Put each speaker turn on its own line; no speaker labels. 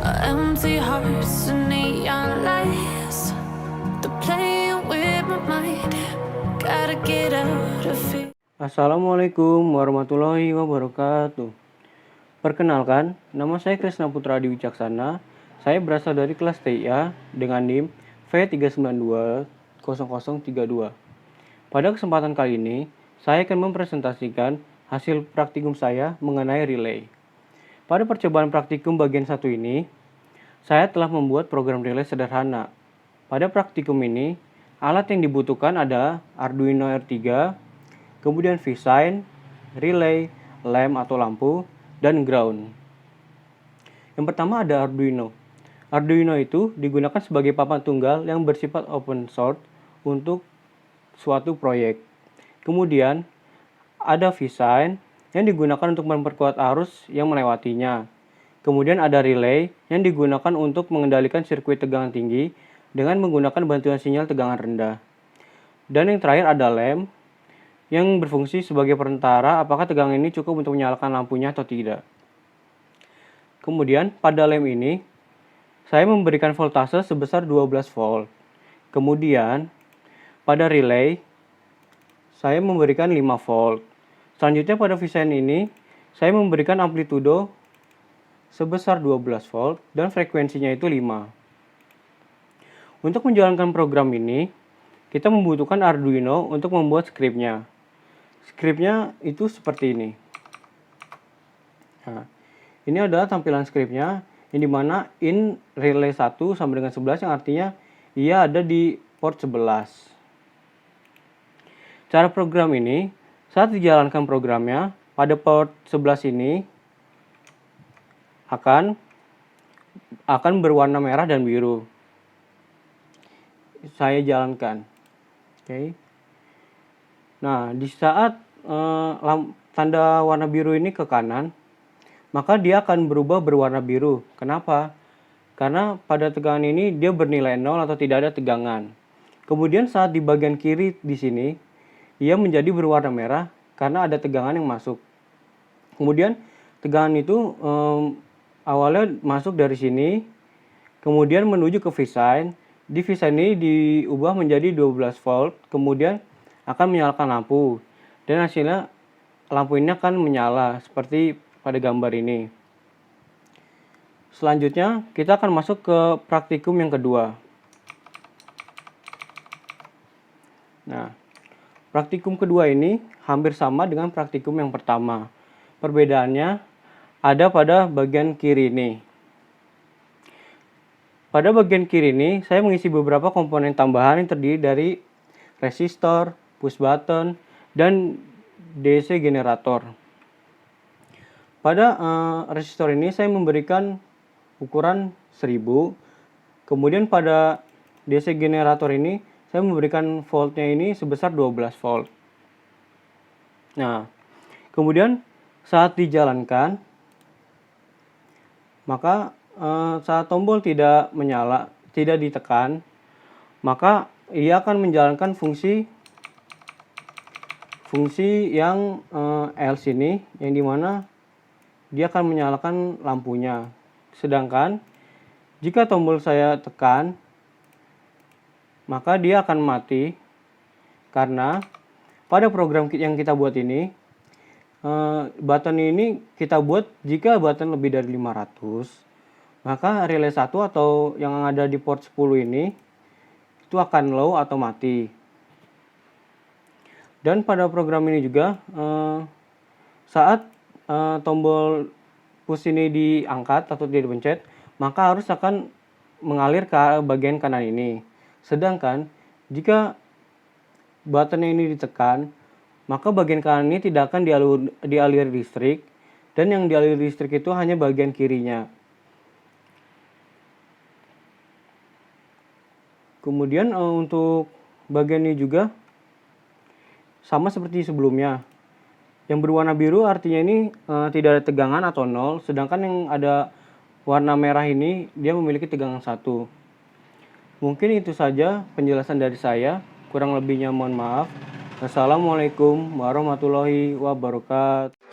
Empty hearts and neon lights. They're playing with my mind. Gotta get out of here.
Assalamualaikum warahmatullahi wabarakatuh. Perkenalkan, nama saya Krisna Putra Adi Wicaksana. Saya berasal dari kelas TIA dengan NIM V3920032. Pada kesempatan kali ini, saya akan mempresentasikan hasil praktikum saya mengenai relay. Pada percobaan praktikum bagian 1 ini, saya telah membuat program relay sederhana. Pada praktikum ini, alat yang dibutuhkan ada Arduino R3, kemudian V-Sign, relay, lamp atau lampu, dan ground. Yang pertama ada Arduino. Arduino itu digunakan sebagai papan tunggal yang bersifat open source untuk suatu proyek. Kemudian ada V-Sign yang digunakan untuk memperkuat arus yang melewatinya. Kemudian ada relay yang digunakan untuk mengendalikan sirkuit tegangan tinggi dengan menggunakan bantuan sinyal tegangan rendah. Dan yang terakhir ada lamp yang berfungsi sebagai perantara apakah tegangan ini cukup untuk menyalakan lampunya atau tidak. Kemudian pada lamp ini saya memberikan voltase sebesar 12 volt. Kemudian pada relay saya memberikan 5 volt. Selanjutnya pada V-Sign ini saya memberikan amplitudo sebesar 12 volt dan frekuensinya itu 5. Untuk menjalankan program ini, kita membutuhkan Arduino untuk membuat skripnya. Skripnya itu seperti ini. Nah, ini adalah tampilan skripnya, yang dimana in relay 1 sama dengan 11 yang artinya ia ada di port 11. Cara program ini, saat dijalankan programnya, pada port 11 ini akan berwarna merah dan biru. Saya jalankan. Oke. Nah, di saat tanda warna biru ini ke kanan, maka dia akan berubah berwarna biru. Kenapa? Karena pada tegangan ini dia bernilai 0 atau tidak ada tegangan. Kemudian saat di bagian kiri di sini, ia menjadi berwarna merah karena ada tegangan yang masuk. Kemudian tegangan itu awalnya masuk dari sini, kemudian menuju ke V-Sign. Di V-Sign ini diubah menjadi 12 volt, kemudian akan menyalakan lampu. Dan hasilnya lampu ini akan menyala seperti pada gambar ini. Selanjutnya kita akan masuk ke praktikum yang kedua. Nah, praktikum kedua ini hampir sama dengan praktikum yang pertama. Perbedaannya ada pada bagian kiri ini. Pada bagian kiri ini, saya mengisi beberapa komponen tambahan yang terdiri dari resistor, push button, dan DC generator. Pada resistor ini saya memberikan ukuran 1000. Kemudian pada DC generator ini saya memberikan voltnya ini sebesar 12 volt. Nah, kemudian saat dijalankan, maka saat tombol tidak menyala, tidak ditekan, maka ia akan menjalankan fungsi yang else ini, yang dimana dia akan menyalakan lampunya. Sedangkan jika tombol saya tekan, maka dia akan mati karena pada program yang kita buat ini, button ini kita buat jika button lebih dari 500, maka relay 1 atau yang ada di port 10 ini itu akan low atau mati. Dan pada program ini juga saat tombol push ini diangkat atau tidak dipencet, maka arus akan mengalir ke bagian kanan ini. Sedangkan jika button ini ditekan, maka bagian kanan ini tidak akan dialiri listrik, dan yang dialiri listrik itu hanya bagian kirinya. Kemudian untuk bagian ini juga sama seperti sebelumnya. Yang berwarna biru artinya ini tidak ada tegangan atau 0, sedangkan yang ada warna merah ini dia memiliki tegangan 1. Mungkin itu saja penjelasan dari saya, kurang lebihnya mohon maaf. Assalamualaikum warahmatullahi wabarakatuh.